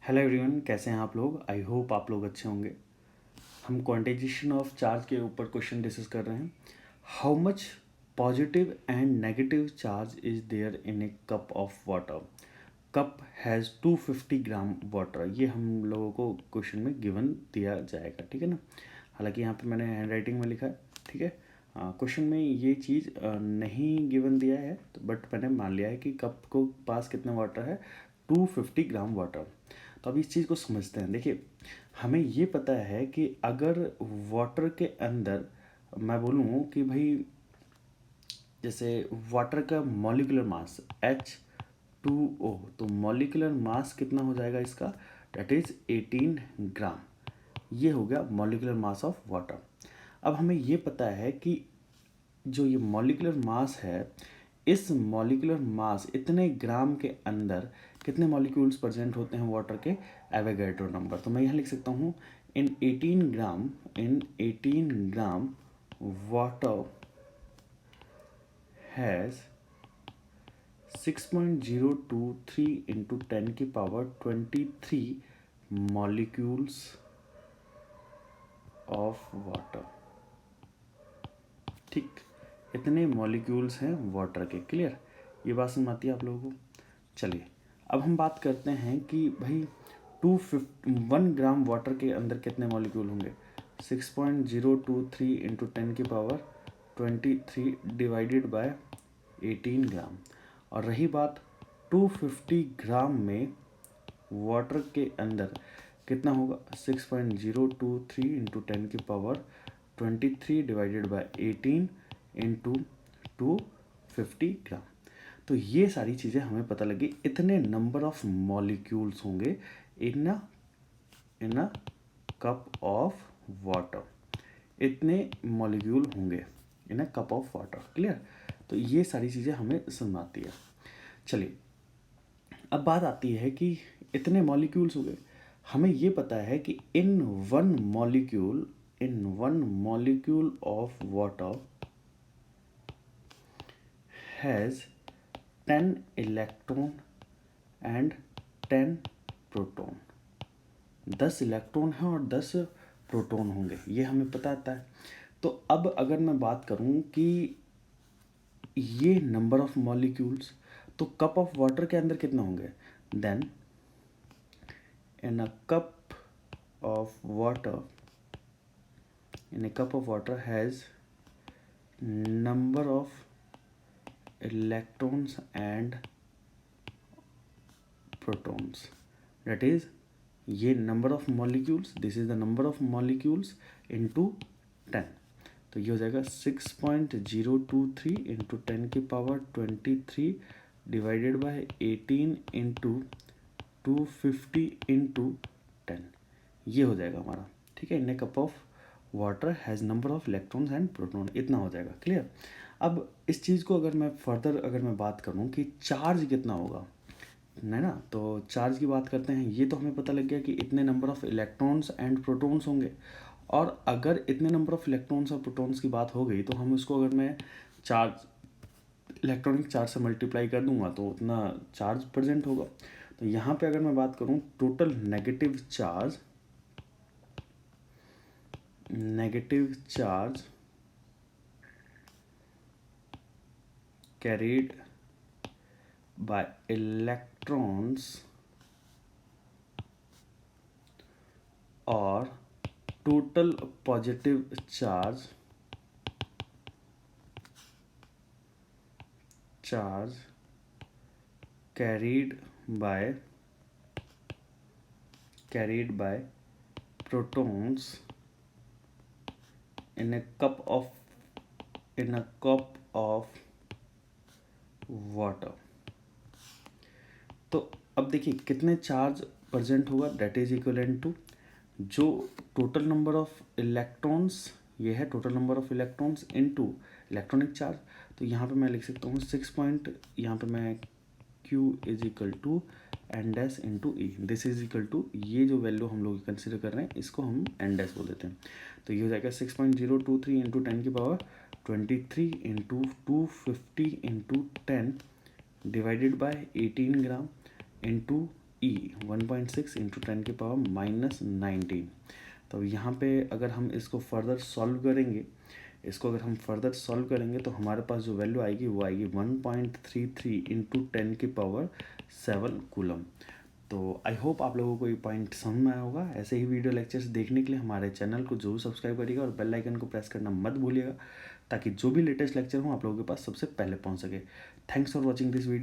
Hello everyone, कैसे हैं आप लोग। आई होप आप लोग अच्छे होंगे। हम क्वांटाइजेशन ऑफ चार्ज के ऊपर क्वेश्चन डिस्कस कर रहे हैं। How much positive and negative charge is there in a cup of water. Cup has 250 gram water. ये हम लोगों को क्वेश्चन में गिवन दिया जाएगा, ठीक है ना। हालांकि यहाँ पे मैंने हैंड राइटिंग में लिखा है, ठीक है। क्वेश्चन में ये चीज़ नहीं गिवन दिया है, तो बट मैंने मान लिया है कि कप को पास कितना वाटर है, 250 ग्राम वाटर। तो अब इस चीज़ को समझते हैं। देखिए, हमें ये पता है कि अगर वाटर के अंदर मैं बोलूँ कि भाई जैसे वाटर का मॉलिक्यूलर मास H2O, तो मॉलिक्यूलर मास कितना हो जाएगा इसका, डेट इज़ 18 ग्राम। ये हो गया मॉलिक्यूलर मास ऑफ वाटर। अब हमें ये पता है कि जो ये मॉलिक्यूलर मास है, इस मॉलिक्यूलर मास इतने ग्राम के अंदर कितने मॉलिक्यूल्स प्रेजेंट होते हैं वाटर के, एवोगैड्रो नंबर। तो मैं यहाँ लिख सकता हूँ इन 18 ग्राम वाटर हैज़ 6.023 इंटू 10 की पावर 23 मॉलिक्यूल्स ऑफ वाटर। ठीक, इतने मॉलिक्यूल्स हैं वाटर के। क्लियर, ये बात समझ आती है आप लोगों को। चलिए, अब हम बात करते हैं कि भाई 1 ग्राम वाटर के अंदर कितने मॉलिक्यूल होंगे। 6.023 इंटू 10 की पावर 23 डिवाइडेड बाय 18 ग्राम। और रही बात 250 ग्राम में वाटर के अंदर कितना होगा, 6.023 इंटू 10 की पावर 23 डिवाइडेड बाय 18 इंटू 250 ग्राम। तो ये सारी चीज़ें हमें पता लगी। इतने नंबर ऑफ मॉलिक्यूल्स होंगे in a cup of water. इतने मॉलिक्यूल होंगे in a cup of water. Clear, तो ये सारी चीज़ें हमें समझ आती है। चलिए, अब बात आती है कि इतने मॉलिक्यूल्स हो गए। हमें ये पता है कि in one molecule of water has 10 electron and 10 proton. 10 electron हैं और 10 प्रोटॉन होंगे, ये हमें पता आता है। तो अब अगर मैं बात करूं कि ये नंबर ऑफ मॉलिक्यूल्स, तो कप ऑफ वाटर के अंदर कितना होंगे, then in a cup of water has number of electrons and protons, that is ये number of molecules, this is the number of molecules into 10। तो ये हो जाएगा 6.023 इंटू 10 की power 23 divided by 18 into 250 into 10। ये हो जाएगा हमारा, ठीक है। In a cup of water has number of electrons and proton, इतना हो जाएगा। क्लियर। अब इस चीज़ को अगर मैं फर्दर अगर मैं बात करूँ कि चार्ज कितना होगा, है ना, तो चार्ज की बात करते हैं। ये तो हमें पता लग गया कि इतने number of electrons and protons होंगे। और अगर इतने नंबर ऑफ इलेक्ट्रॉन्स और प्रोटॉन्स की बात हो गई, तो हम उसको अगर मैं चार्ज इलेक्ट्रॉनिक चार्ज से मल्टीप्लाई कर दूंगा तो उतना चार्ज प्रेजेंट होगा। तो यहाँ पे अगर मैं बात करूँ total negative charge carried by electrons or total positive charge carried by protons in a cup of water. तो अब देखिए कितने चार्ज प्रेजेंट होगा, दैट इज इक्वलेंट टू जो टोटल नंबर ऑफ इलेक्ट्रॉन्स, ये है total number of electrons into electronic charge. तो यहाँ पे मैं लिख सकता हूँ 6 पॉइंट, यहाँ पे मैं Q is equal to N dash into E, this is equal to, ये जो वैल्यू हम लोग कंसिडर कर रहे हैं इसको हम एन डैश बोल देते हैं। तो ये हो जाएगा 6.023 इंटू 10 की power 23 into 250 into 10 divided by 18 gram into E 1.6 into 10 की पावर माइनस 19। तो यहाँ पे अगर हम इसको फर्दर सॉल्व करेंगे तो हमारे पास जो वैल्यू आएगी वो आएगी 1.33 इंटू 10 की पावर 7 कूलम। तो आई होप आप लोगों को ये पॉइंट समझ में आया होगा। ऐसे ही वीडियो लेक्चर्स देखने के लिए हमारे चैनल को जरूर सब्सक्राइब करिएगा और बेल आइकन को प्रेस करना मत भूलिएगा, ताकि जो भी लेटेस्ट लेक्चर हो आप लोगों के पास सबसे पहले पहुंच सके। Thanks for watching this video.